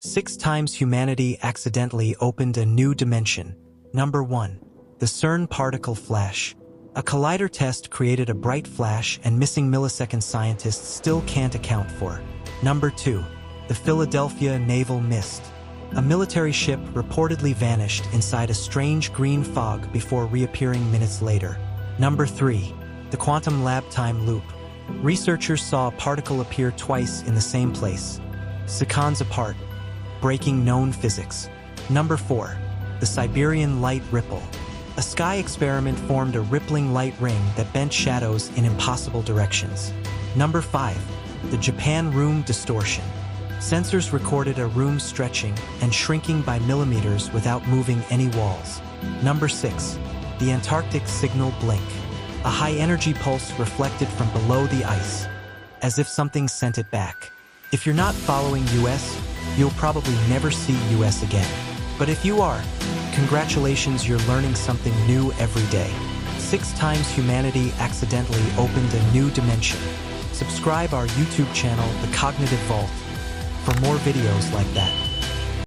6 times humanity accidentally opened a new dimension. Number 1. The CERN particle flash. A collider test created a bright flash and missing millisecond scientists still can't account for. Number 2. The Philadelphia naval mist. A military ship reportedly vanished inside a strange green fog before reappearing minutes later. Number 3. The quantum lab time loop. Researchers saw a particle appear twice in the same place, seconds apart, breaking known physics. Number 4. The Siberian light ripple. A sky experiment formed a rippling light ring that bent shadows in impossible directions. Number 5. The Japan room distortion. Sensors recorded a room stretching and shrinking by millimeters without moving any walls. Number 6. The Antarctic signal blink. A high-energy pulse reflected from below the ice, as if something sent it back. If you're not following US, you'll probably never see US again. But if you are, congratulations, you're learning something new every day. 6 times humanity accidentally opened a new dimension. Subscribe our YouTube channel, The Cognitive Vault, for more videos like that.